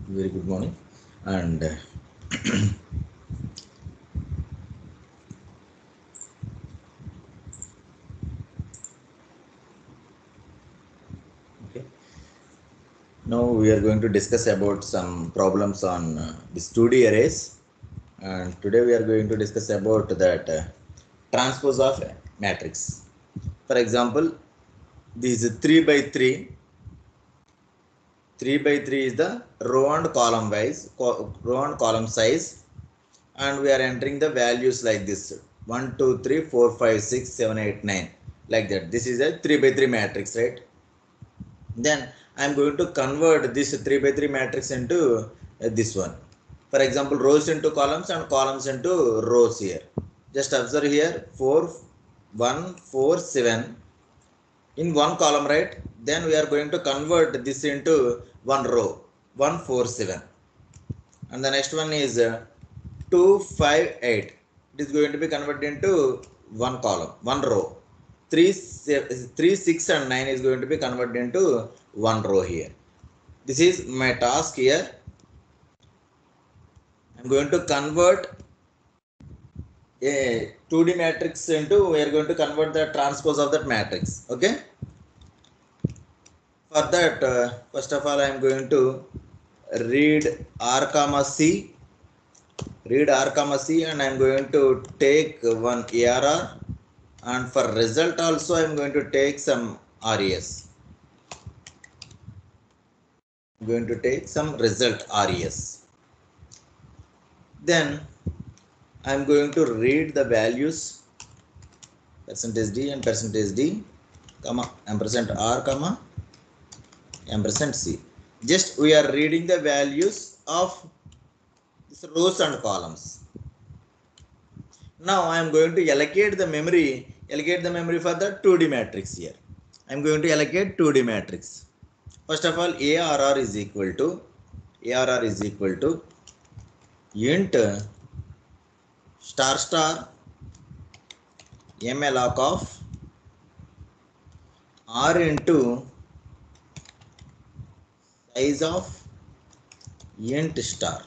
Very good morning. And okay, now we are going to discuss about some problems on this 2D arrays. And today we are going to discuss about that transpose of matrix. For example, this is 3 by 3. 3 by 3 is the row and column row and column size, and we are entering the values like this: 1, 2, 3, 4, 5, 6, 7, 8, 9, like that. This is a 3 by 3 matrix, right? Then I am going to convert this 3 by 3 matrix into this one. For example, rows into columns and columns into rows here. Just observe here: 4, 1, 4, 7 in one column, right? Then we are going to convert this into one row: 1, 4, 7. And the next one is 2, 5, 8. It is going to be converted into one column, one row. 3, 6 and 9 is going to be converted into one row here. This is my task here. I am going to convert a 2D matrix into, we are going to convert the transpose of that matrix. Okay. For that, first of all, I am going to read R comma C. Read R comma C, and I am going to take one ARR, and for result also I am going to take some RES. I am going to take some result RES. Then I am going to read the values %d and %d, comma ampersand R comma ampersand C. Just we are reading the values of these rows and columns. Now I am going to allocate the memory for the 2D matrix here. I am going to allocate 2D matrix. First of all, ARR is equal to int star star malloc of R into size of int star.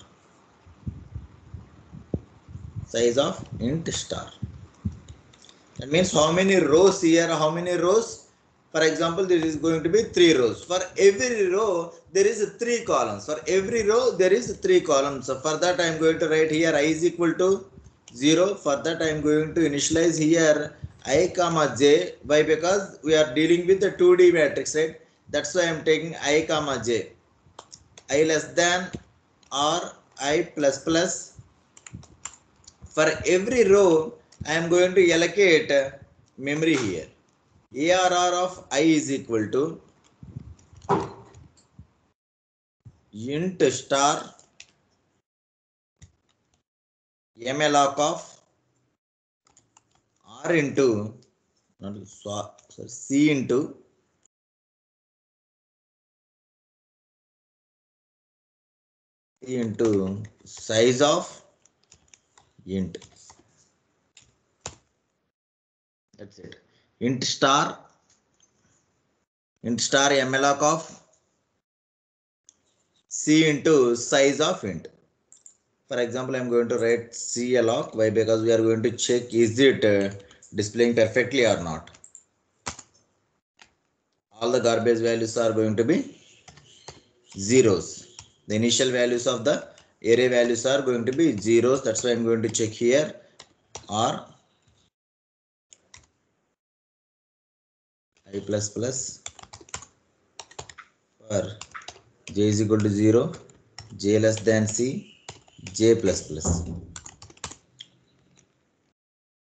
Size of int star. That means how many rows here, how many rows? For example, there is going to be 3 rows. For every row, there is 3 columns. For every row, there is 3 columns. So for that, I am going to write here I is equal to 0. For that, I am going to initialize here I comma j. Why? Because we are dealing with the 2D matrix, right? That's why I am taking I comma j. I less than or I plus plus. For every row, I am going to allocate memory here. ARR of I is equal to int star malloc of R into C into size of int. That's it. Int star malloc of C into size of int. For example, I am going to write CLOC. Why? Because we are going to check is it displaying perfectly or not. All the garbage values are going to be zeros. The initial values of the array values are going to be zeros. That's why I'm going to check here or I plus plus for j is equal to 0, j less than c, j plus plus.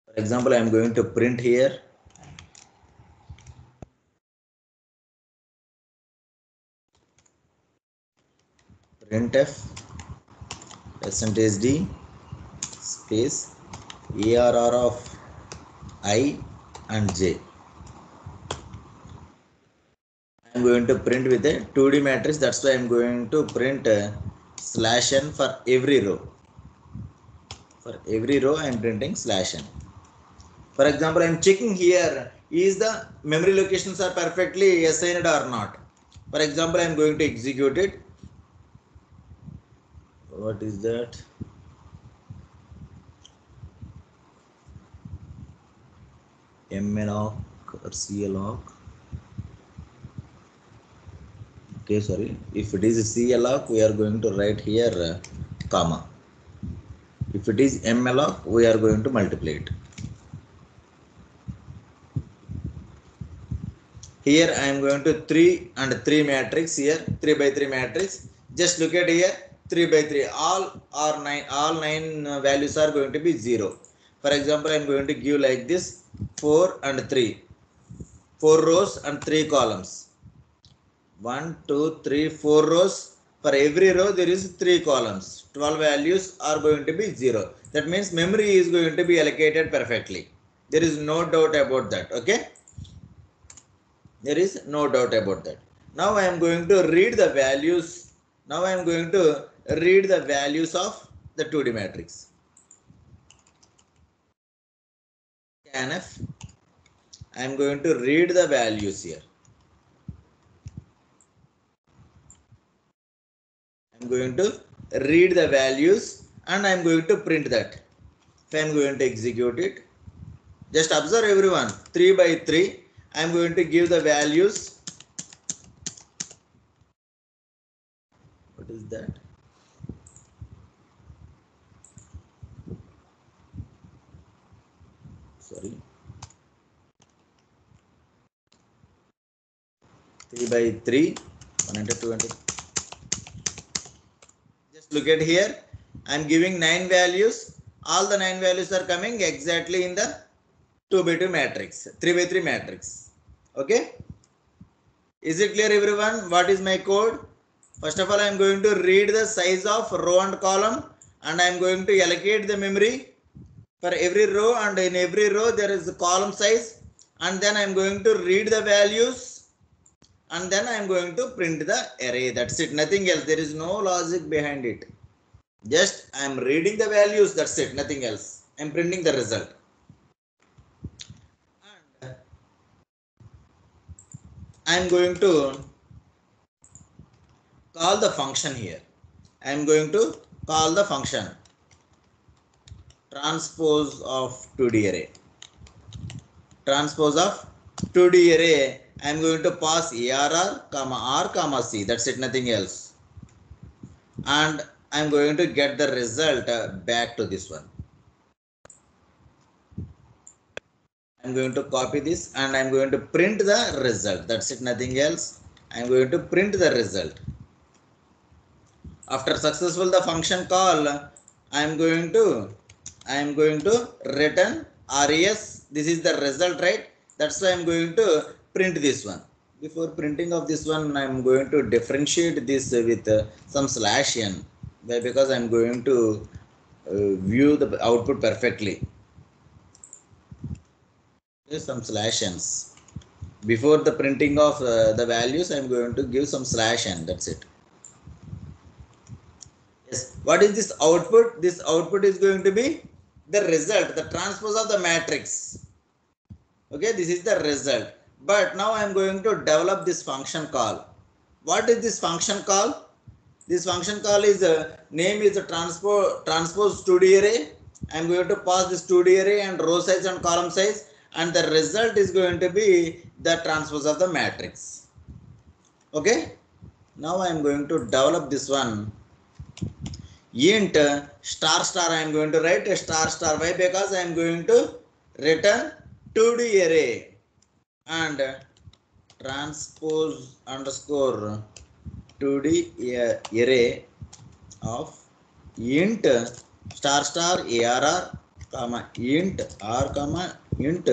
For example, I am going to print here printf %d space ARR of I and j. I am going to print with a 2D matrix. That's why I am going to print /n for every row. For every row, I am printing /n. For example, I am checking here is the memory locations are perfectly assigned or not. For example, I am going to execute it. what is that? malloc or calloc. Okay, sorry, if it is calloc we are going to write here comma. If it is malloc we are going to multiply it. Here I am going to 3 and 3 matrix here, 3 by 3 matrix. Just look at here, 3 by 3, all are 9, all 9 values are going to be 0. For example, I am going to give like this 4 and 3, 4 rows and 3 columns. 1, 2, 3, 4 rows. For every row there is 3 columns. 12 values are going to be 0. That means memory is going to be allocated perfectly. There is no doubt about that. Okay. There is no doubt about that. Now I am going to read the values. Now I am going to read the values of the 2D matrix. Scanf. I am going to read the values here. I am going to read the values and I am going to print that. If I am going to execute it, just observe everyone, 3 by 3. I am going to give the values. What is that? Sorry. 3 by 3, 100, 200. Just look at here. I am giving 9 values. All the 9 values are coming exactly in the 2 by 2 matrix, 3 by 3 matrix. Okay. Is it clear everyone? What is my code? First of all, I am going to read the size of row and column and I am going to allocate the memory for every row, and in every row there is a column size, and then I am going to read the values and then I am going to print the array. That's it, nothing else. There is no logic behind it. Just I am reading the values, that's it, nothing else. I am printing the result. And I am going to call the function here. I am going to call the function transpose of 2D array. Transpose of 2D array. I am going to pass arr, r, c. That's it, nothing else. And I am going to get the result back to this one. I am going to copy this and I am going to print the result. That's it, nothing else. I am going to print the result. After successful the function call, I am going to return res. This is the result, right? That's why I am going to print this one. Before printing of this one, I am going to differentiate this with some /n, because I am going to view the output perfectly. There's some /n's. Before the printing of the values, I am going to give some /n. That's it. Yes. What is this output? This output is going to be the result, the transpose of the matrix. Okay, this is the result. But now I am going to develop this function call. What is this function call? This function call is name is the transpose 2D array. I am going to pass this 2D array and row size and column size, and the result is going to be the transpose of the matrix. Okay. Now I am going to develop this one. Int star star I am going to write a star star. Why? Because I am going to return 2D array and transpose underscore 2D array of int star star arr comma int r comma int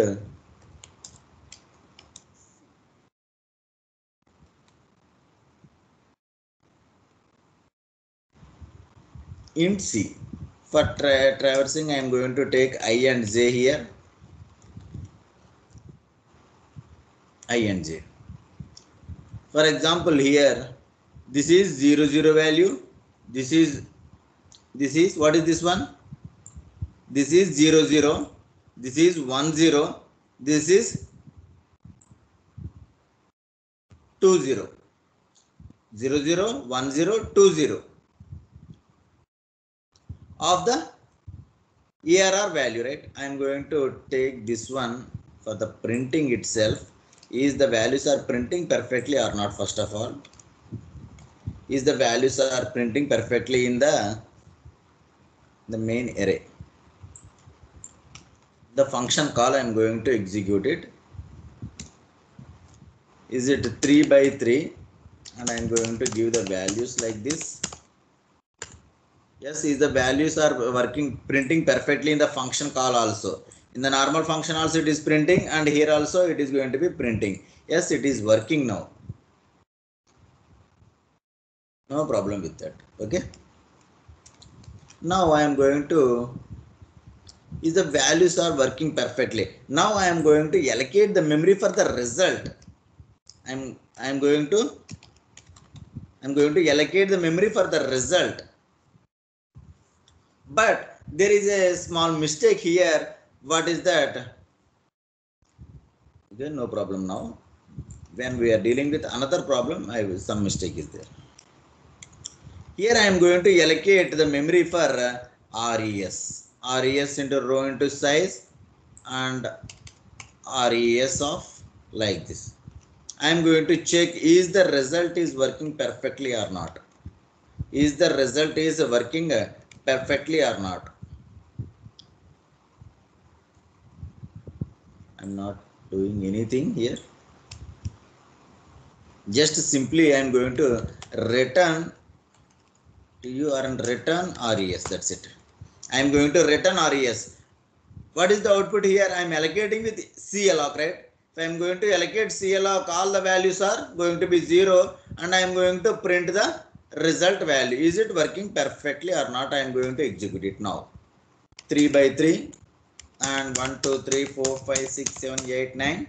int c. For traversing, I am going to take I and j here. I and j. For example, here this is 0 0 value. This is what is this one? This is 0 0. This is 1 0. This is 2 0. 0 0 1 0 2 0. of the ARR value, right? I am going to take this one for the printing itself. Is the values are printing perfectly or not? First of all, is the values are printing perfectly in the main array? The function call I am going to execute it. Is it 3 by 3? And I am going to give the values like this. Yes, is the values are working printing perfectly in the function call also. In the normal function also it is printing, and here also it is going to be printing. Yes, it is working now. No problem with that. Okay. Now I am going to, is the values are working perfectly. Now I am going to allocate the memory for the result. I'm going to allocate the memory for the result. But there is a small mistake here. What is that? Okay, no problem now. When we are dealing with another problem, some mistake is there. Here I am going to allocate the memory for RES. RES into row into size and RES of like this. I am going to check is the result is working perfectly or not. Is the result is working perfectly or not. I am not doing anything here. Just simply I am going to return to you and return RES. That's it. I am going to return RES. What is the output here? I am allocating with CLOC, right? If I am going to allocate CLOC, all the values are going to be 0, and I am going to print the result value. Is it working perfectly or not? I am going to execute it now. 3 by 3 and 1, 2, 3, 4, 5, 6, 7, 8, 9.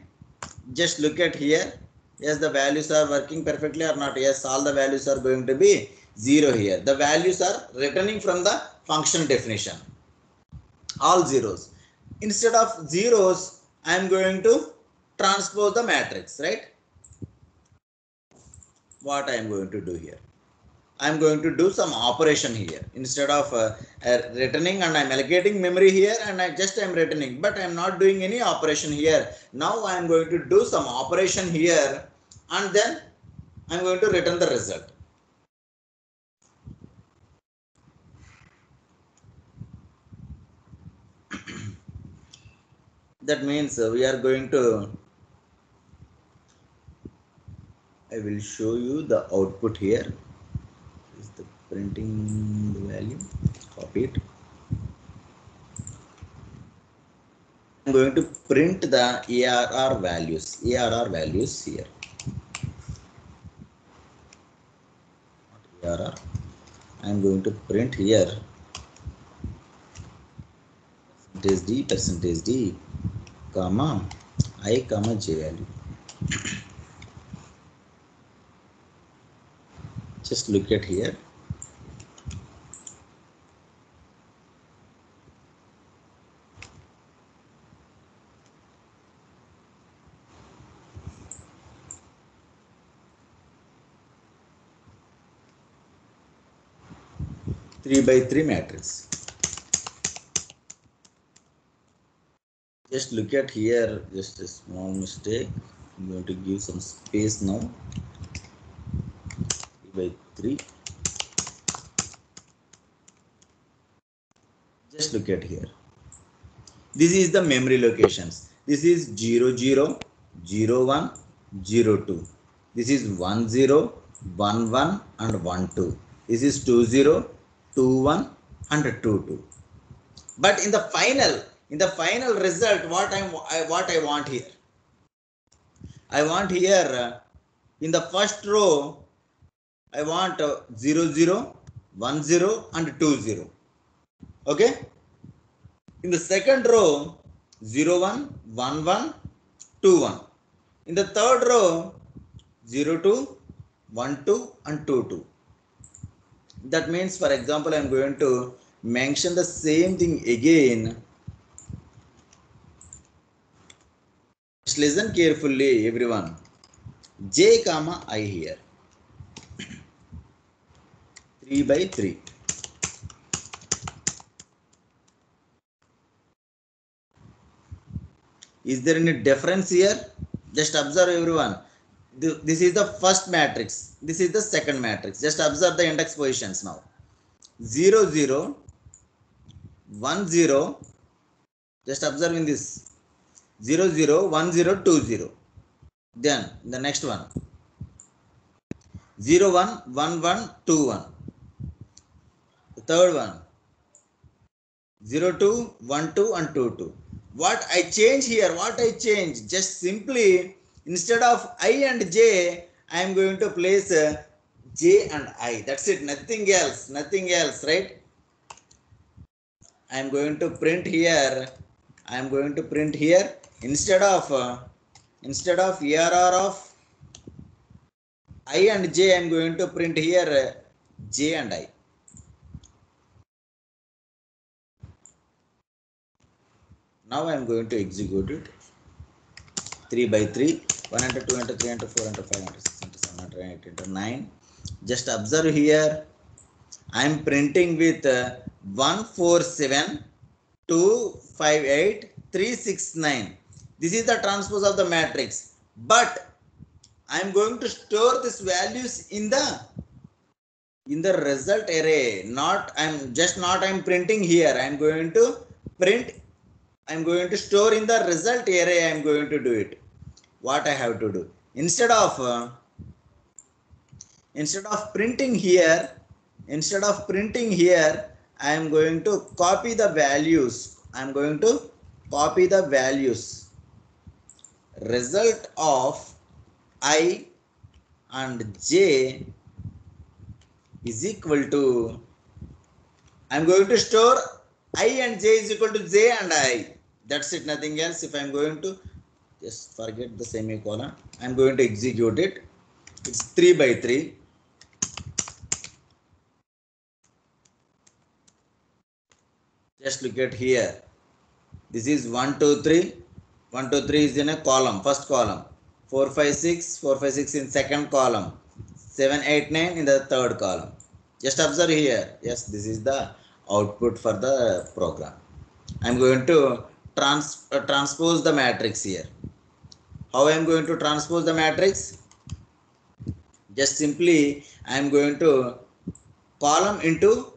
Just look at here. Yes, the values are working perfectly or not. Yes, all the values are going to be 0 here. The values are returning from the function definition. All zeros. Instead of zeros, I am going to transpose the matrix, right? What I am going to do here? I am going to do some operation here. Instead of returning, and I am allocating memory here, and I am returning, but I am not doing any operation here. Now I am going to do some operation here, and then I am going to return the result. That means we are going to, I will show you the output here. Is the printing the value? Copy it. I'm going to print the ARR values here. Not ARR. I'm going to print here percentage D, comma I, comma J value. Just look at here. Three by three matrix. Just look at here, just a small mistake. I'm going to give some space now. 3 by 3. Just look at here. This is the memory locations. This is 0, 0, 0, 1, 0, 2. This is 1, 0, 1, 1 and 1, 2. This is 2, 0, 2, 1 and 2, 2. But in the final result, what I want here? I want here in the first row, I want 0, 0, 1, 0 and 2, 0. Okay. In the second row, 0, 1, 1, 1, 2, 1. In the third row, 0, 2, 1, 2 and 2, 2. That means, for example, I am going to mention the same thing again. Just listen carefully, everyone. J, comma I here. 3 by 3. Is there any difference here? Just observe everyone. This is the first matrix. This is the second matrix. Just observe the index positions now. 0 0 1 0. Just observe in this 0 0 1 0 2 0. Then the next one 0 1 1 1 2 1. The third one 0 2 1 2 and 2 2. What I change here? What I change? Just simply instead of I and J, I am going to place J and I. That's it. Nothing else. Nothing else, right? I am going to print here. I am going to print here instead of ARR of I and J. I am going to print here J and I. Now I am going to execute it. 3 by 3, 1 enter, 2 enter, 3 enter, 4 enter, 5 enter, 6 enter, 7 enter, 8 enter, 9. Just observe here. I am printing with 147 258 369. This is the transpose of the matrix. But I am going to store these values in the result array. I am printing here. I am going to print. I am going to store in the result array. I am going to do it. What I have to do? Instead of printing here, I am going to copy the values. I am going to copy the values. Result of I and J is equal to, I am going to store I and J is equal to J and I. That's it, nothing else. If I am going to just forget the semicolon, I am going to execute it. It's 3 by 3. Just look at here. This is 1 2 3. 1 2 3 is in a column, first column. 4 5 6, 4 5 6 in second column. 7 8 9 in the third column. Just observe here. Yes, this is the output for the program. I am going to transpose the matrix here. How I am going to transpose the matrix? Just simply I am going to column into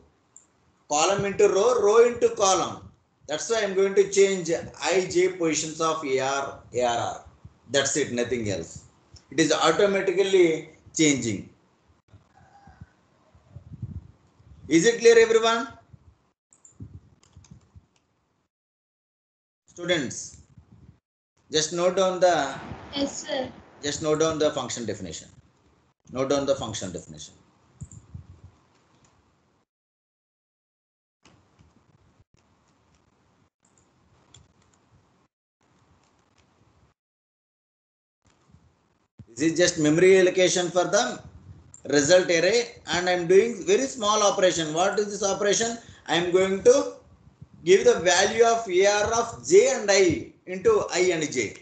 row, row into column. That's why I am going to change IJ positions of ARR. That's it, nothing else. It is automatically changing. Is it clear, everyone? Students, just note down the. Yes, sir. Just note down the function definition. Note down the function definition. This is just memory allocation for the result array, and I am doing very small operation. What is this operation? I am going to give the value of AR of J and I into I and J.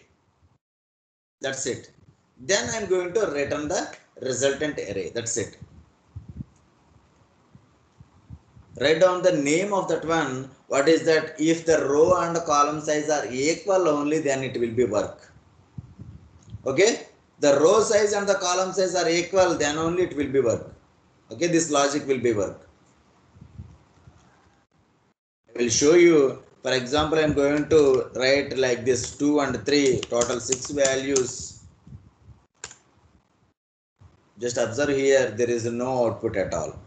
That's it. Then I am going to return the resultant array. That's it. Write down the name of that one. What is that? If the row and column size are equal only, then it will be work. Okay? The row size and the column size are equal, then only it will be work. Okay? This logic will be work. I will show you. For example, I am going to write like this: 2 and 3, total 6 values. Just observe here, there is no output at all.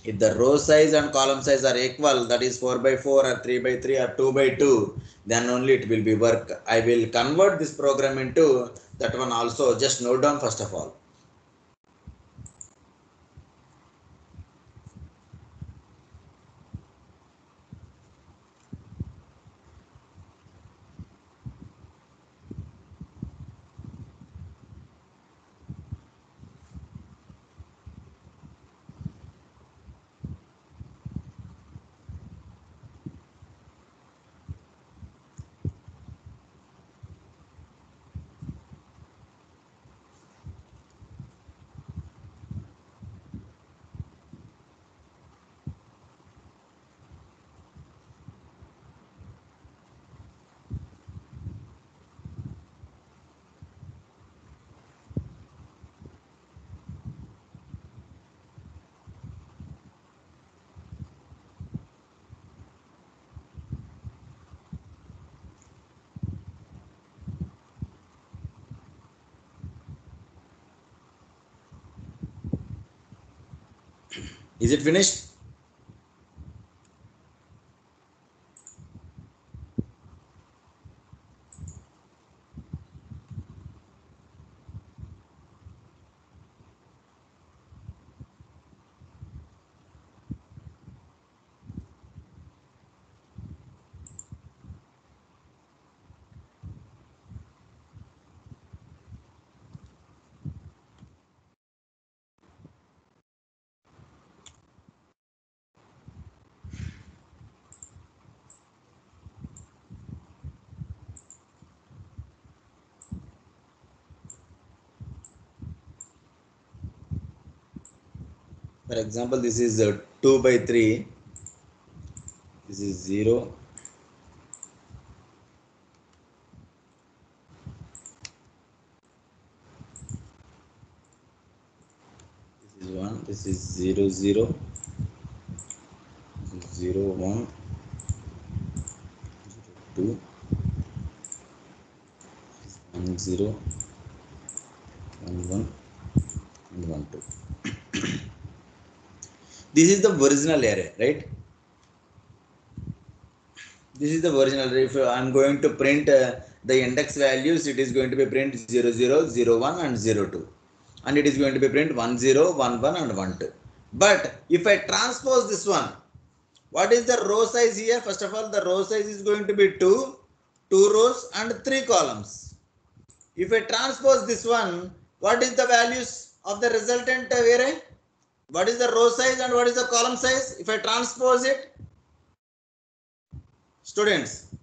If the row size and column size are equal, that is 4 by 4 or 3 by 3 or 2 by 2, then only it will be work. I will convert this program into that one also. Just note down first of all. Is it finished? For example, this is 2 by 3. This is 0. This is 1. This is 0, 0. This is 0, 1, 2. This is 1, 0, 1, 1, and 1, 2. This is the original array, right? This is the original array. If I am going to print the index values, it is going to be print 0, 0, 0, 1 and 0, 2. And it is going to be print 1, 0, 1, 1 and 1, 2. But if I transpose this one, what is the row size here? First of all, the row size is going to be 2 rows and 3 columns. If I transpose this one, what is the values of the resultant array? What is the row size and what is the column size? If I transpose it, students.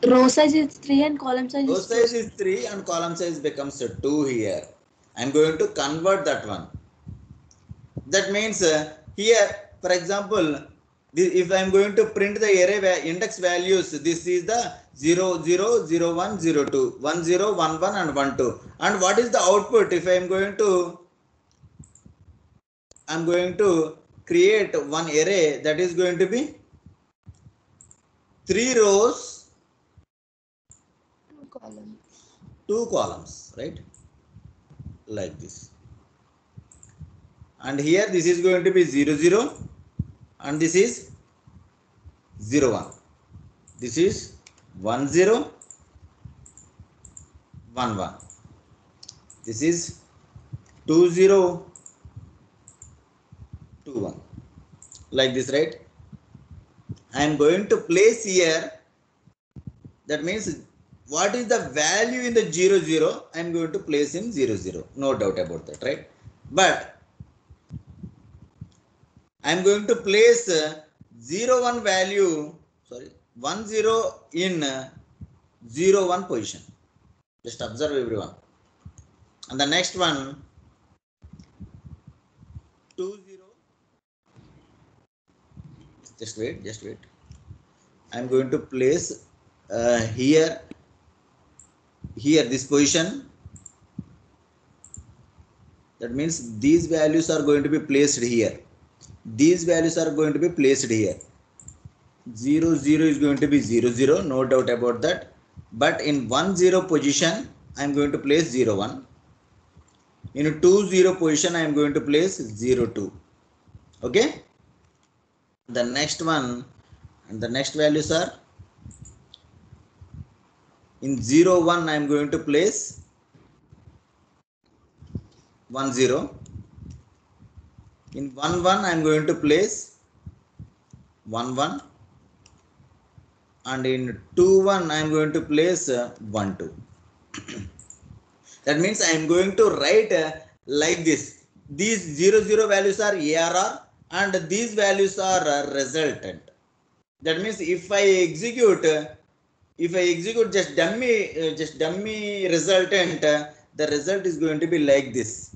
Row size is 3 and column size Row is 2. size is 3 and column size becomes 2 here. I am going to convert that one. That means here, for example, if I am going to print the array index values, this is the 0, 0, 0, 1, 0, 2, 1, 0, 1, 1 and 1, 2. And what is the output? If I am going to create one array that is going to be 3 rows, 2 columns, right? Like this. And here this is going to be 0, 0 and this is 0, 1. This is 1, 0, 1, 1. This is 2, 0, 2, 1. Like this, right? I am going to place here. That means what is the value in the 0, 0? I am going to place in 0, 0. No doubt about that, right? But I am going to place 0, 1 value, 1, 0 in 0, 1 position. Just observe everyone. And the next one, 2, 0. Just wait. I am going to place here this position. That means these values are going to be placed here. These values are going to be placed here. 0, 0 is going to be 0, 0, no doubt about that. But in 1, 0 position, I am going to place 0, 1. In 2, 0 position, I am going to place 0, 2. Okay? The next one, and the next values are, in 0, 1, I am going to place 1, 0. In 1, 1, I am going to place 1, 1. And in 2, 1, I am going to place 1, 2. That means I am going to write like this. These 0, 0 values are ARR and these values are resultant. That means if I execute just dummy resultant, the result is going to be like this.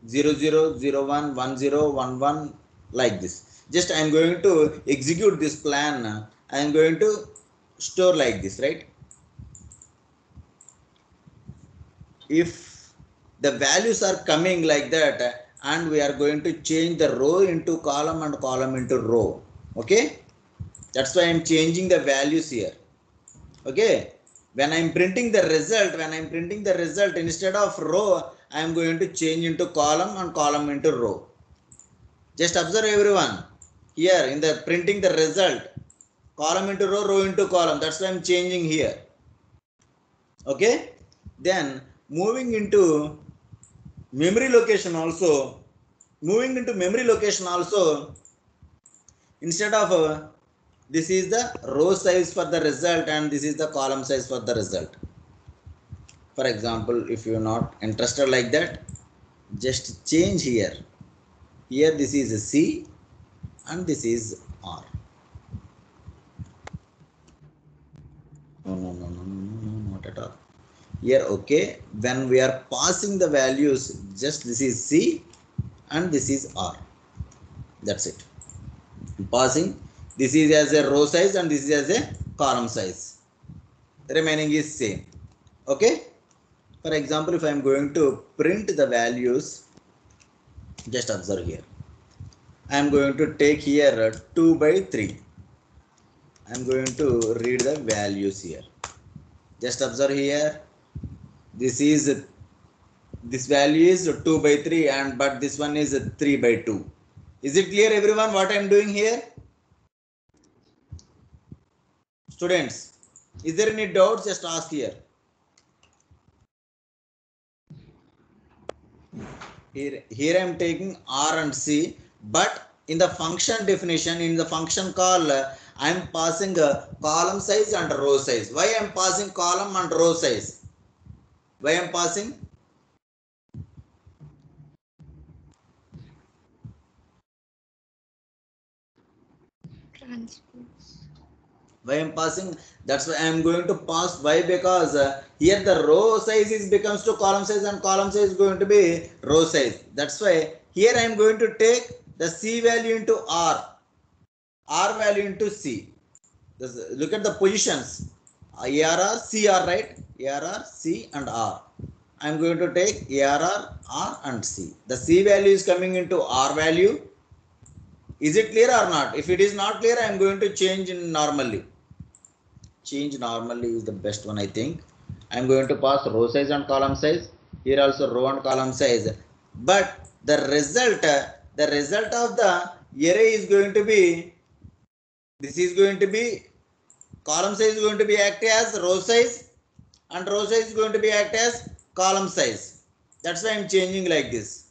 0, 0, 0, 1, 1, 0, 1, 1, like this. Just I am going to execute this plan. I am going to store like this, right? If the values are coming like that and we are going to change the row into column and column into row, okay? That's why I am changing the values here, okay? when I'm printing the result, instead of row, I am going to change into column and column into row. Just observe everyone. Here in the printing the result, column into row, row into column. That's why I'm changing here. Okay. Then moving into memory location also. Instead of this is the row size for the result and this is the column size for the result. For example, if you are not interested like that, just change here. Here this is a C and this is R. No, not at all. Here, okay, when we are passing the values, just this is C and this is R. That's it. Passing, this is as a row size and this is as a column size. Remaining is same. Okay. For example, if I am going to print the values, just observe here. I am going to take here 2 by 3. I am going to read the values here. Just observe here. This value is 2 by 3 and but this one is 3 by 2. Is it clear everyone what I am doing here? Students, is there any doubts? Just ask here. Here I am taking R and C, but in the function definition, in the function call, I am passing a column size and row size. Why I am passing column and row size? Why I am passing? Transpose. Why I am passing? That's why I am going to pass. Why? Because here the row size is becomes to column size and column size is going to be row size. That's why here I am going to take the C value into R value into C. Look at the positions. ARR, CR, right? ARR, C and R. I am going to take ARR, R and C. The C value is coming into R value. Is it clear or not? If it is not clear, I am going to change in normally. Change normally is the best one, I think. I am going to pass row size and column size. Here also row and column size. But the result of the array is going to be, this is going to be, column size is going to be act as row size and row size is going to be act as column size. That's why I am changing like this.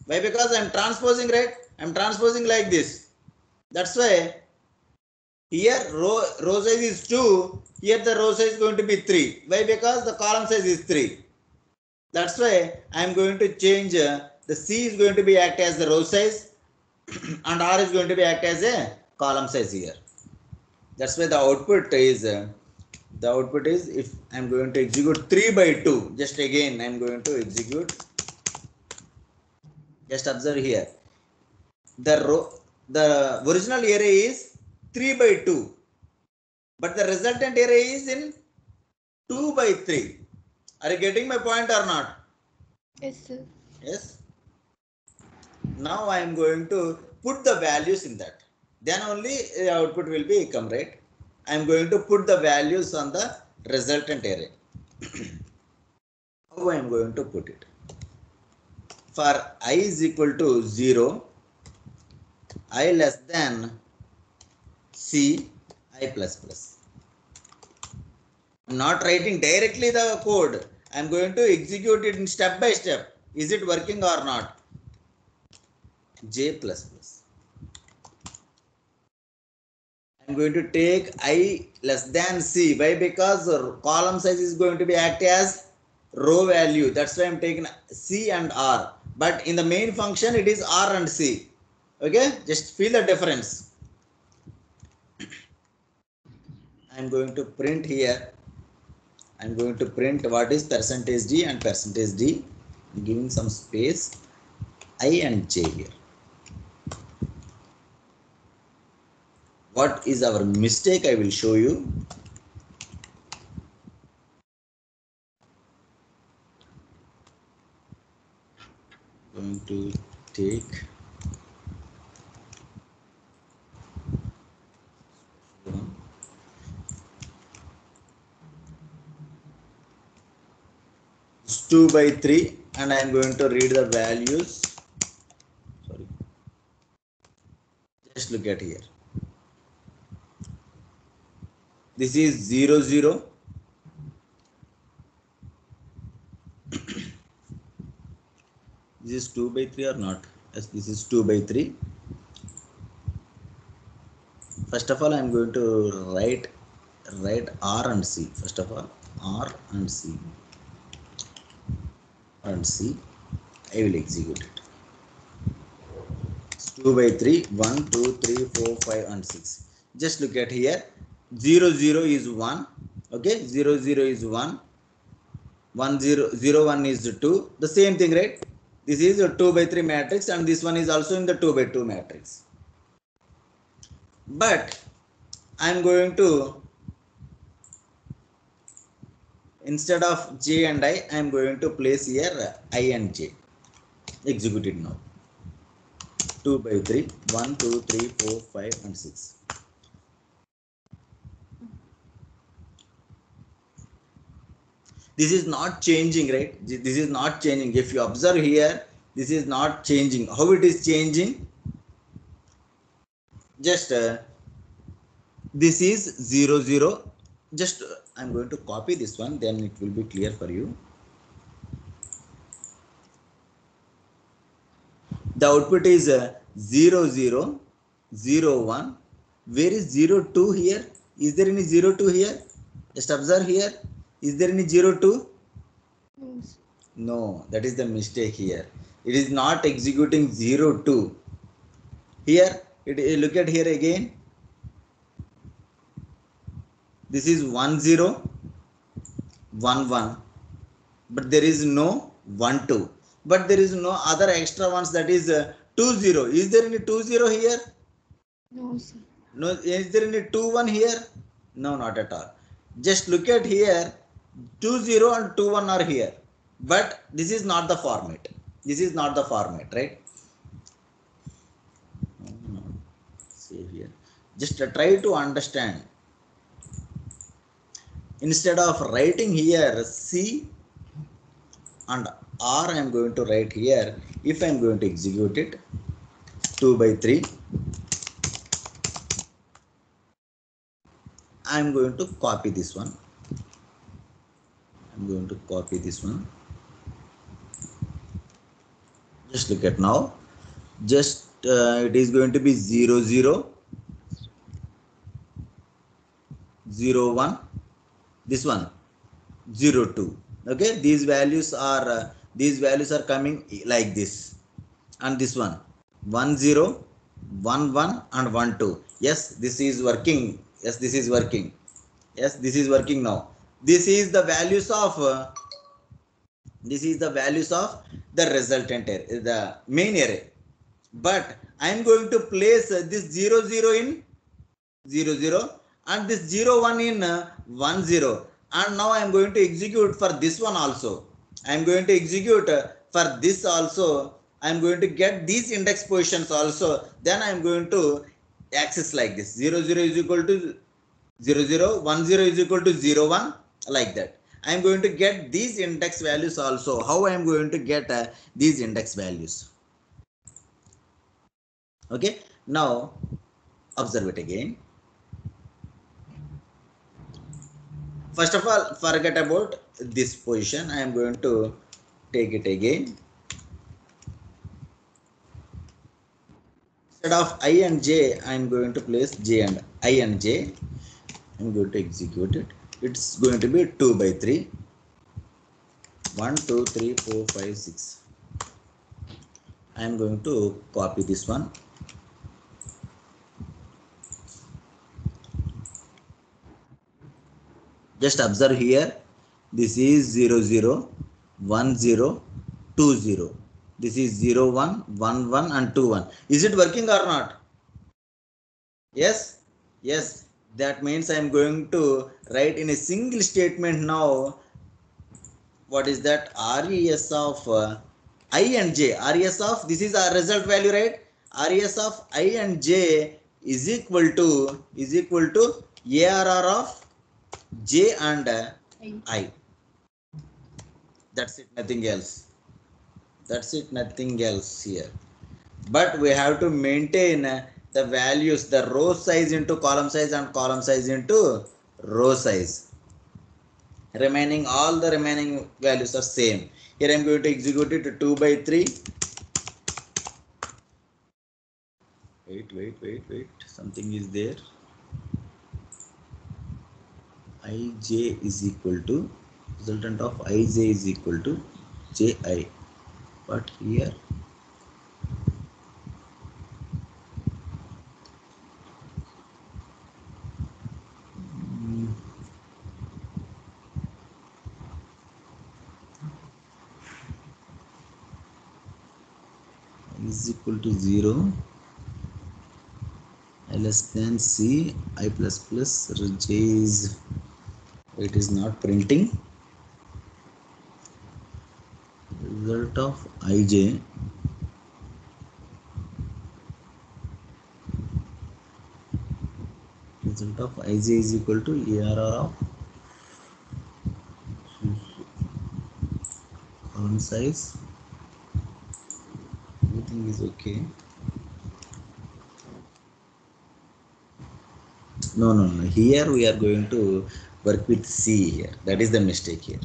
Why? Because I am transposing, right? I am transposing like this. That's why here row size is 2. Here the row size is going to be 3. Why? Because the column size is 3. That's why I am going to change the C is going to be act as the row size and R is going to be act as a column size here. That's why the output is if I am going to execute 3 by 2, just again I am going to execute. Just observe here. The original array is 3 by 2, but the resultant array is in 2 by 3. Are you getting my point or not? Yes, sir. Yes. Now I am going to put the values in that. Then only output will be come, right? I am going to put the values on the resultant array. How I am going to put it? For I is equal to 0, I less than C, I plus plus. I am not writing directly the code. I am going to execute it in step by step. Is it working or not? J plus plus. I am going to take I less than C. Why? Because column size is going to be act as row value. That's why I am taking C and R. But in the main function, it is R and C. Okay, just feel the difference. I am going to print here. I am going to print what is percentage D and percentage D. I'm giving some space. I and J here. What is our mistake? I will show you. Going to take 2 by 3 and I am going to read the values. Sorry. Just look at here. This is 0, 0. This is 2 by 3 or not? Yes, this is 2 by 3. First of all, I am going to write R and C. First of all, R and C. And C. I will execute it. It's 2 by 3. 1, 2, 3, 4, 5, and 6. Just look at here. 0, 0 is 1. Okay, 0, 0 is 1. 1, 0, 0, 1 is 2. The same thing, right? This is a 2 by 3 matrix, and this one is also in the 2 by 2 matrix. But I am going to, instead of J and I am going to place here I and J. Execute it now. 2 by 3. 1, 2, 3, 4, 5, and 6. This is not changing, right? This is not changing. If you observe here, this is not changing. How it is changing? Just this is 0, 0. Just I'm going to copy this one, then it will be clear for you. The output is 0, 0, 0, 1. Where is 0, 2 here? Is there any 0, 2 here? Just observe here. Is there any 0, 2? Yes. No, that is the mistake here. It is not executing 0, 2. Here, look at here again. This is 1, 0, 1, 1. But there is no 1, 2. But there is no other extra ones, that is 2, 0. Is there any 2, 0 here? No, sir. No. Is there any 2, 1 here? No, not at all. Just look at here. 2, 0 and 2, 1 are here. But this is not the format. This is not the format, right? No. Save here. Just try to understand. Instead of writing here C and R, I am going to write here. If I am going to execute it, 2 by 3. I am going to copy this one. I'm going to copy this one. Just look at now. Just it is going to be 0, 0, 0, 1. This one 0, 2. Okay, these values are coming like this. And this one 1, 0, 1, 1, and 1, 2. Yes, this is working. Yes, this is working. Yes, this is working now. This is the values of the resultant array, the main array. But I am going to place this 0, 0 in 0, 0 and this 0, 1 in 1, 0. And now I am going to execute for this one also. I am going to execute for this also. I am going to get these index positions also. Then I am going to access like this. 0, 0 is equal to 0, 0, 1, 0 is equal to 0, 1, like that. I am going to get these index values also. How I am going to get these index values? Okay. Now observe it again. First of all, forget about this position. I am going to take it again. Instead of I and J, I am going to place J and I and J. I am going to execute it. It's going to be 2 by 3. 1, 2, 3, 4, 5, 6. I am going to copy this one. Just observe here. This is 0, 0, 1, 0, 2, 0. This is 0, 1, 1, 1, and 2, 1. Is it working or not? Yes? Yes. That means I am going to write in a single statement now. What is that? RES of I and J. RES of, this is our result value, right? RES of I and J is equal to ARR of J and I. That's it, nothing else. That's it, nothing else here. But we have to maintain the values, the row size into column size and column size into row size. Remaining, all the remaining values are same. Here I am going to execute it 2 by 3. Wait, something is there. Ij is equal to, resultant of Ij is equal to Ji. But here is equal to 0, I less than C, I plus plus, J is, it is not printing. Result of Ij is equal to ARR of column size. Everything is okay. No. Here we are going to work with C here. That is the mistake here.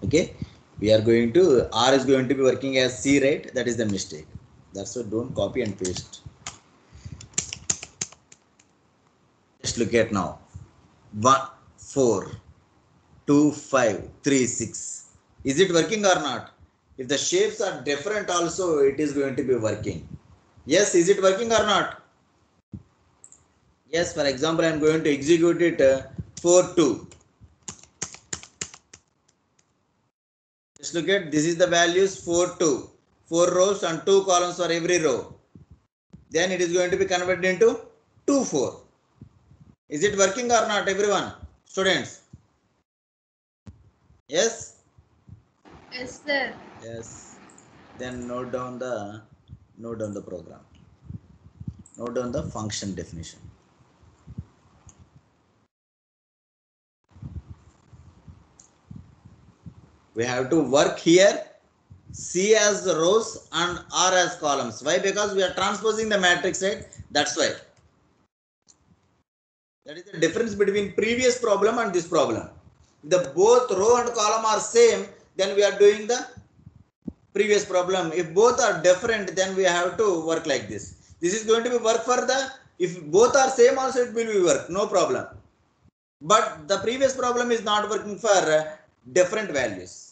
Okay. We are going to, R is going to be working as C, right? That is the mistake. That's why don't copy and paste. Just look at now. 1, 4, 2, 5, 3, 6. Is it working or not? If the shapes are different also, it is going to be working. Yes, is it working or not? Yes, for example, I am going to execute it 4, 2. Just look at, this is the values 4, 2. 4 rows and 2 columns for every row. Then it is going to be converted into 2, 4. Is it working or not, everyone? Students? Yes? Yes, sir. Yes. Then note down the program. Note down the function definition. We have to work here C as rows and R as columns. Why? Because we are transposing the matrix, right? That's why. That is the difference between previous problem and this problem. The both row and column are same, then we are doing the previous problem. If both are different, then we have to work like this. This is going to be work for the, if both are same also it will be work, no problem. But the previous problem is not working for different values.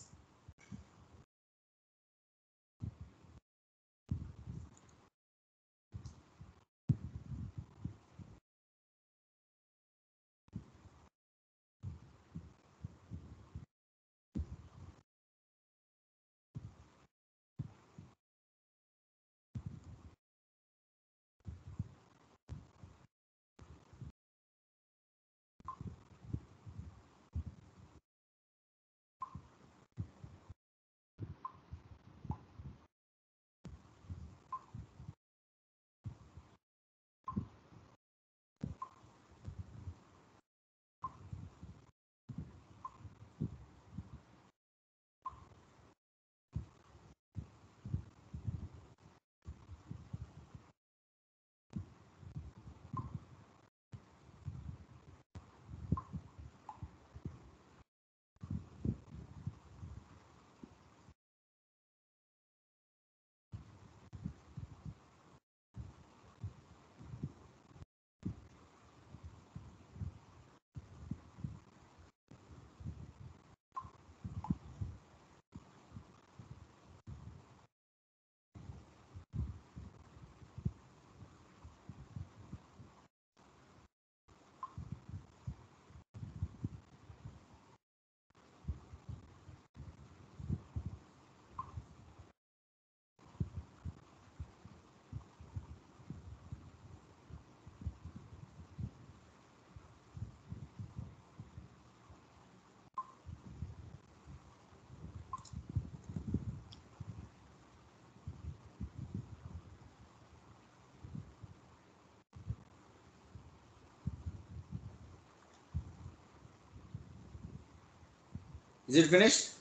Is it finished?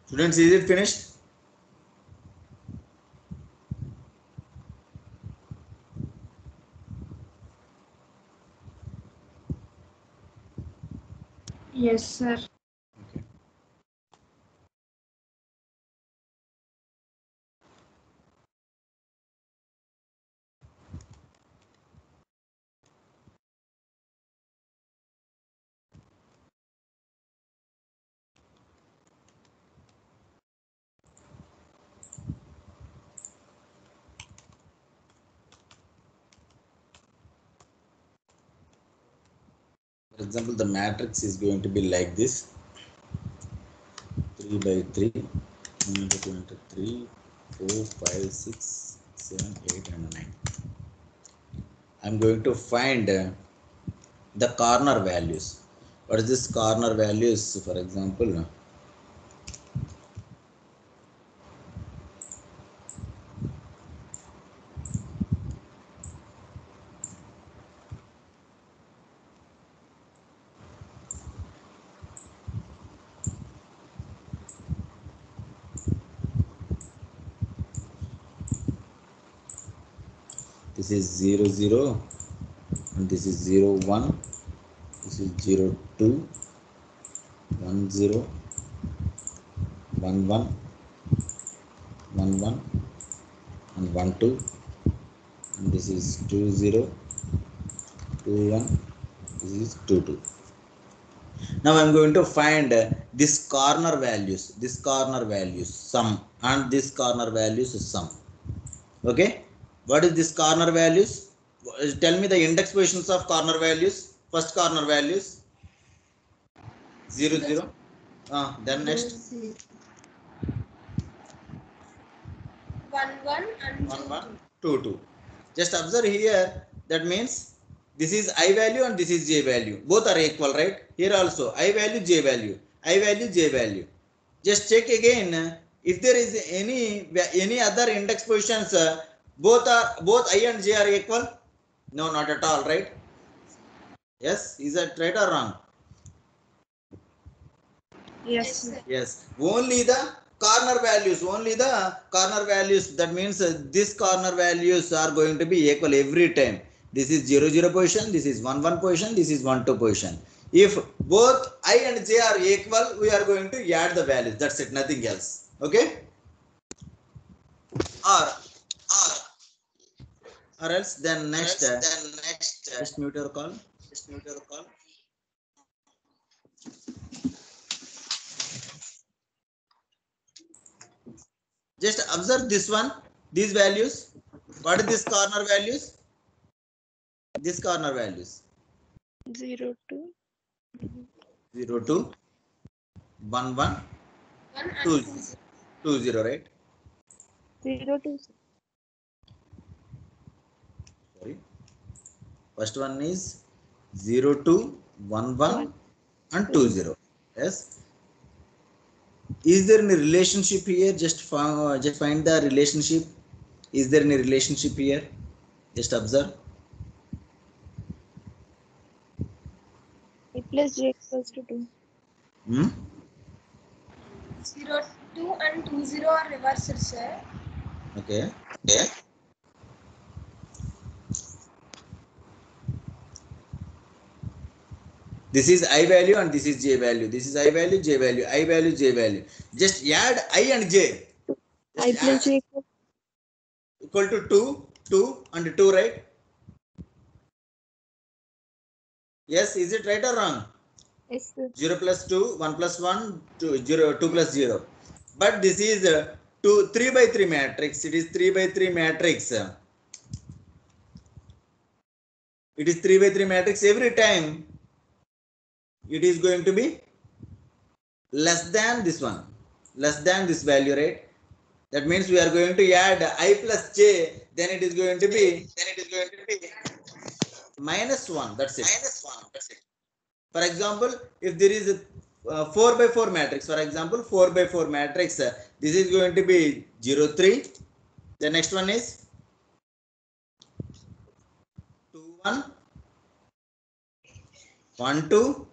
Students, is it finished? Yes, sir. Okay. For example, the matrix is going to be like this: 3 by 3, 1 into 2 into 3, 4, 5, 6, 7, 8, and 9. I'm going to find the corner values. What is this corner values? For example, this is 0, 0, and this is 0, 1, this is 0, 2, 1, 0, 1, 1, 1, 1, and 1, 2, and this is 2, 0, 2, 1, this is 2, 2. Now I'm going to find this corner values sum, and this corner values sum. Okay, what is this corner values? Tell me the index positions of corner values. First corner values 0, 0. Then next 1, 1 and 1, 2, 1, 2. 2, 2. Just observe here. That means this is I value and this is j value. Both are equal, right? Here also I value, j value, I value, j value. Just check again if there is any other index positions. Both I and j are equal. No, not at all, right? Yes, is that right or wrong? Yes, sir. Yes, only the corner values, that means this corner values are going to be equal every time. This is 0, 0 position, this is 1, 1 position, this is 1, 2 position. If both I and j are equal, we are going to add the values. That's it, nothing else. Okay, or else then next, just mute your call. Just observe this one, these values. What is this corner values? This corner values 0, 2. 0, 2, 1, 1, 1 2, and 2. 2, 0, right? 0, 2. Sorry. First one is 0, 2, 1, 1, and 2, 0. Yes. Is there any relationship here? Just find the relationship. Is there any relationship here? Just observe. A plus j equals to 2. Hmm? 0, 2 and 2, 0 are reversed, sir. Okay. This is I value and this is j value. This is I value, j value, I value, j value. Just add I and j. I Just plus add j equal to 2, 2 and 2, right? Yes, is it right or wrong? Yes, sir. 0 plus 2, 1 plus 1, 2, 0, 2 plus 0. But this is 2, 3 by 3 matrix. It is 3 by 3 matrix. It is 3 by 3 matrix. Every time it is going to be less than this one, less than this value, right? That means we are going to add I plus j, then it is going to be minus 1. That's it. For example, if there is a 4 by 4 matrix, for example, 4 by 4 matrix, this is going to be 0, 3. The next one is 2, 1, 1, 2,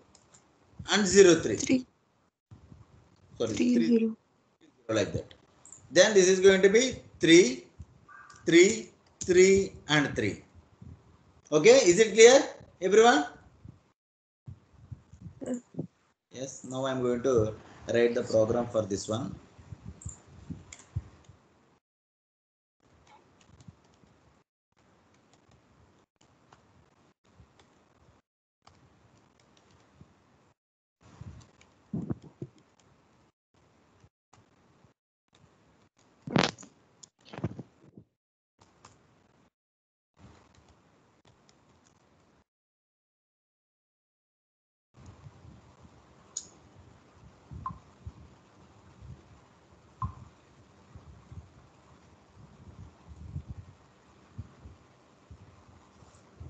and 0, 3. 3, Sorry, 3, 0. like that. Then this is going to be 3, 3, 3 and 3. Okay, is it clear, everyone? Yes, now I'm going to write the program for this one.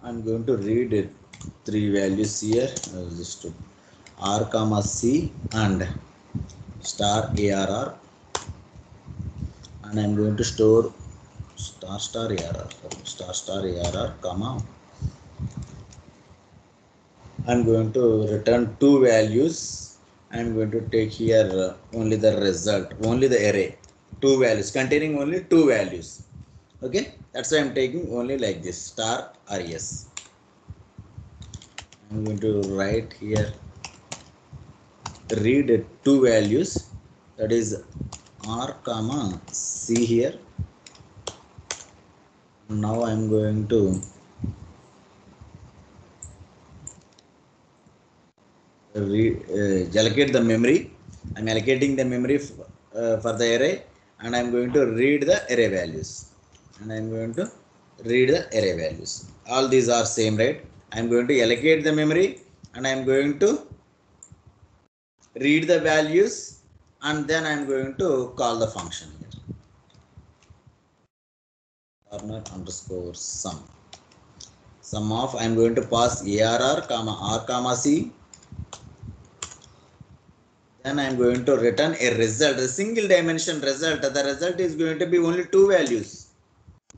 I'm going to read it, 3 values here, just to R comma C and star ARR, and I'm going to store star ARR, star ARR comma. I'm going to return 2 values. I'm going to take here only the result, only the array, 2 values containing only 2 values. Okay, that's why I'm taking only like this star res. I'm going to write here, read 2 values, that is R comma C here. Now I'm going to allocate the memory. I'm allocating the memory for the array, and I'm going to read the array values, and I'm going to read the array values. All these are same, right? I'm going to allocate the memory, and I'm going to read the values, and then I'm going to call the function here, corner underscore sum of, I'm going to pass ARR comma R comma C. Then I am going to return a result, a single dimension result. The result is going to be only 2 values.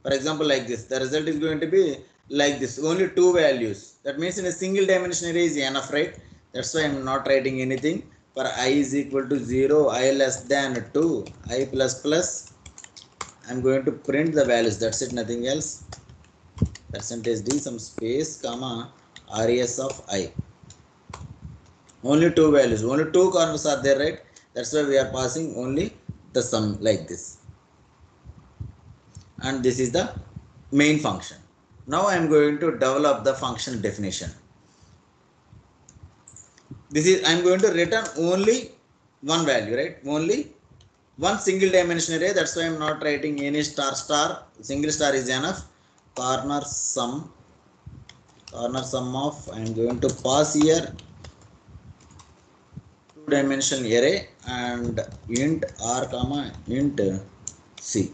For example, like this, the result is going to be like this, only 2 values. That means in a single dimension array is enough, right? That's why I am not writing anything. For I is equal to 0, I less than 2, I plus plus. I am going to print the values. That's it, nothing else. Percentage D, some space, comma, res of I. Only 2 values, only 2 corners are there, right? That's why we are passing only the sum like this. And this is the main function. Now I am going to develop the function definition. This is, I am going to return only one value, right? Only one single dimension array. That's why I am not writing any star. Single star is enough. Corner sum of, I am going to pass here 2-dimensional array and int R comma int C.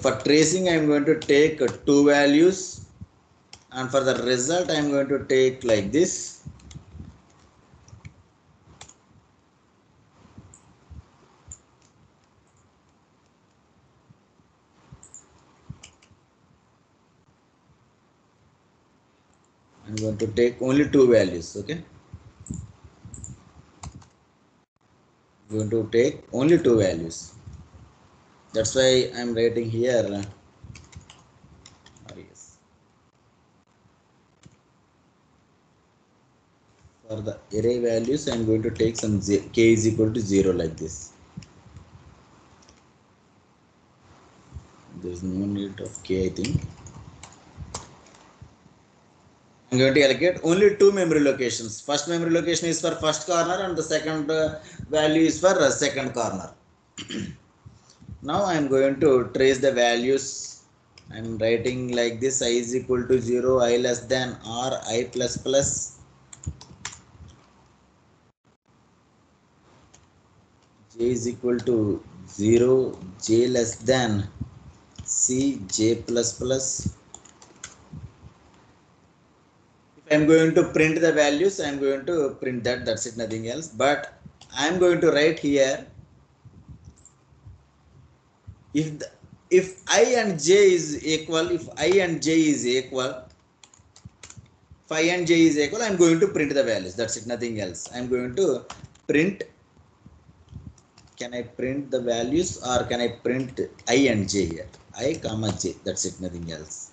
For tracing, I am going to take 2 values, and for the result I am going to take like this. I am going to take only 2 values. Okay, I am going to take only 2 values. That's why I am writing here res. For the array values, I am going to take some k is equal to 0 like this. There is no need of k, I think. I am going to allocate only 2 memory locations. First memory location is for first corner, and the second value is for second corner. Now I am going to trace the values. I am writing like this: I is equal to 0, I less than R, I plus plus, J is equal to 0, J less than C, J plus plus. If I am going to print the values, I am going to print that. That's it, nothing else. But I am going to write here, if I and J is equal, 5 and j is equal, I'm going to print the values. That's it, nothing else. I'm going to print. Can I print the values or can I print I and j here? I comma j. That's it, nothing else.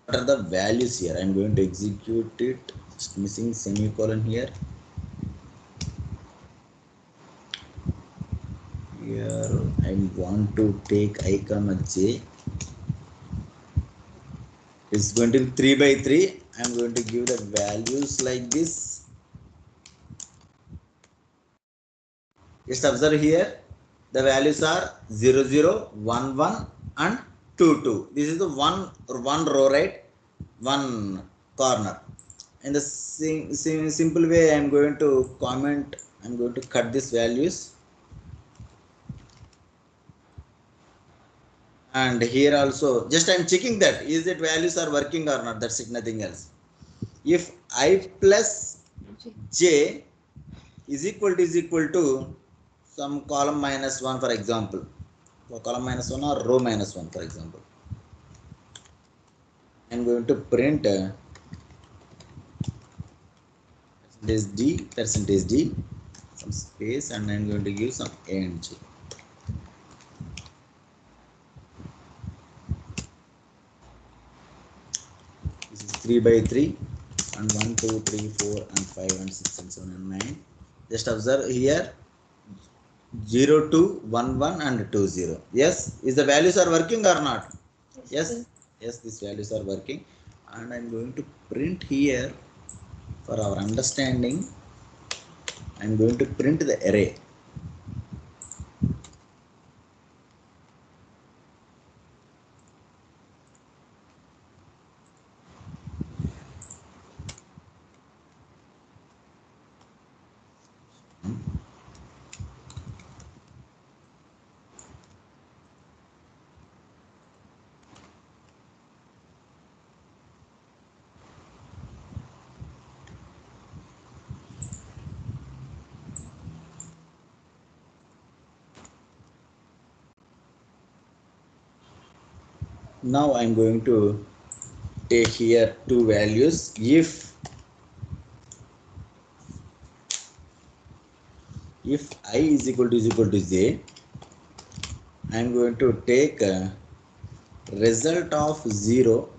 What are the values here? I'm going to execute it. Just missing semicolon here. Here I want to take I comma j. It's going to be 3 by 3. I'm going to give the values like this. Just observe here. The values are 0, 0, 1, 1 and 2, 2. This is the one row, right? One corner. In the simple way, I am going to comment. I'm going to cut these values. And here also, just I am checking that is it values are working or not. That's it, nothing else. If I plus j is equal to some column minus 1, for example. So column minus 1 or row minus 1, for example. I'm going to print percentage d, some space, and I'm going to give some a and j. This is 3 by 3 and 1, 2, 3, 4 and 5 and 6 and 7 and 9. Just observe here 0, 2, 1, 1 and 2, 0. Yes, is the values are working or not? Yes, yes, these values are working, and I'm going to print here for our understanding. I'm going to print the array. Now I'm going to take here two values. If I is equal to j, I'm going to take a result of 0.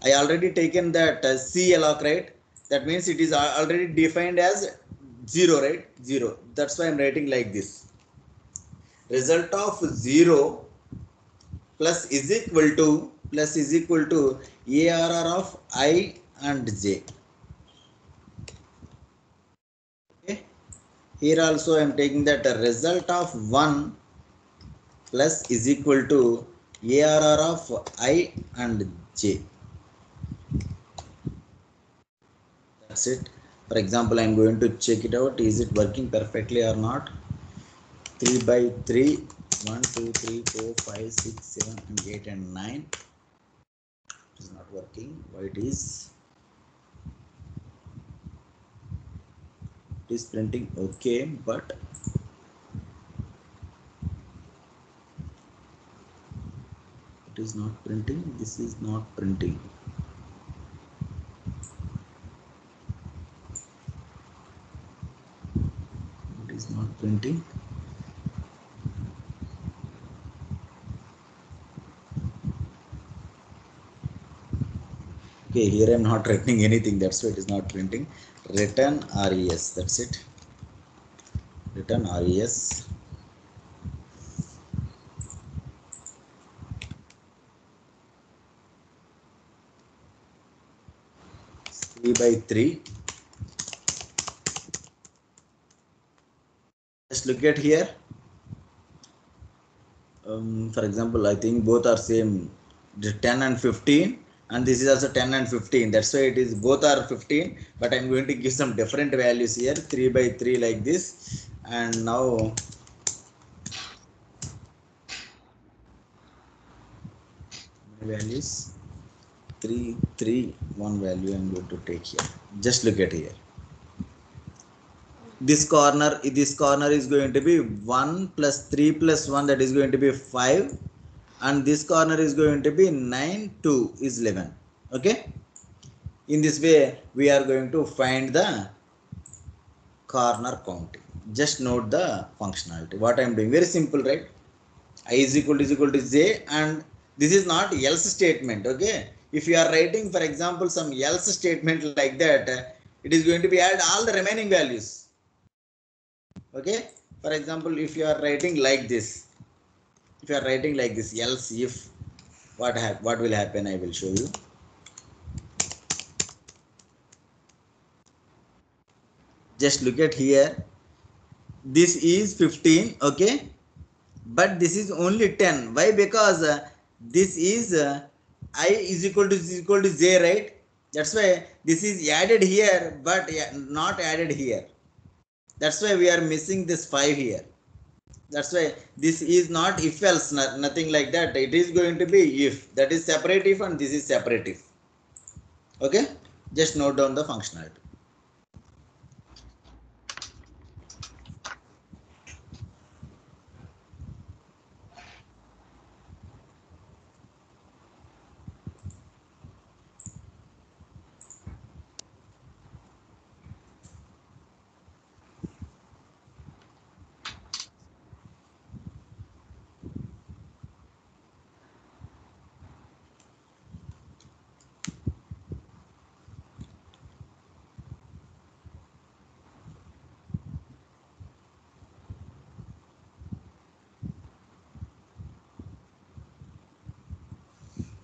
I already taken that CLOC, right? That means it is already defined as 0, right? 0. That's why I'm writing like this. Result of 0 plus is equal to ARR of I and j. Okay. Here also I am taking that the result of 1 plus is equal to ARR of I and j. That's it. For example, I am going to check it out. Is it working perfectly or not? 3 by 3, 1, 2, 3, 4, 5, 6, 7, and 8 and 9. It is not working. Why it is? It is printing okay, but it is not printing. This is not printing. It is not printing. Okay, here I am not writing anything. That's why it is not printing. Return res. That's it. Return res. It's 3 by 3. Just look at here. For example, I think both are same, 10 and 15, and this is also 10 and 15. That's why it is both are 15, but I'm going to give some different values here, 3 by 3 like this. And now values 3, 3, 1 value I'm going to take here. Just look at here. This corner is going to be 1 plus 3 plus 1, that is going to be 5, and this corner is going to be 9, 2 is 11. Okay. In this way, we are going to find the corner counting. Just note the functionality. What I am doing, very simple, right? I is equal to j, and this is not else statement. Okay. If you are writing, for example, some else statement like that, it is going to be add all the remaining values. Okay. For example, if you are writing like this, else if, what will happen, I will show you. Just look at here. This is 15. Okay. But this is only 10. Why? Because this is I is equal to j, right? That's why this is added here, but not added here. That's why we are missing this 5 here. That's why this is not if else, nothing like that. It is going to be if. That is separate if, and this is separate if. Okay. Just note down the functionality.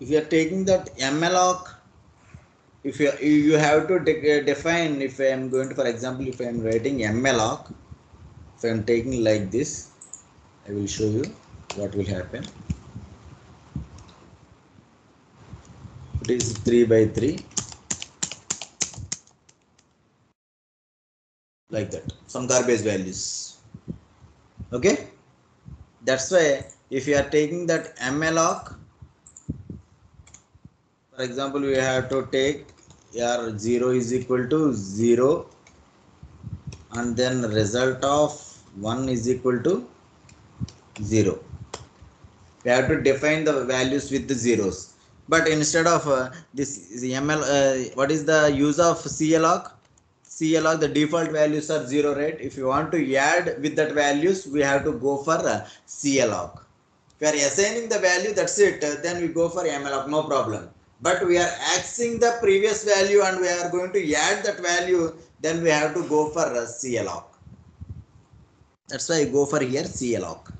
If you are taking that malloc, if you have to define, if I am going to, for example, if I am writing malloc, if I am taking like this, I will show you what will happen. It is 3 by 3, like that, some garbage values. Okay. That's why if you are taking that malloc, for example, we have to take your 0 is equal to 0, and then result of 1 is equal to 0. We have to define the values with the zeros. But instead of this is ml, what is the use of cloc? Cloc, the default values are 0, right? If you want to add with that values, we have to go for cloc. If we are assigning the value, that's it. Then we go for malloc, no problem. But we are accessing the previous value and we are going to add that value, then we have to go for cloc. That's why I go for here cloc.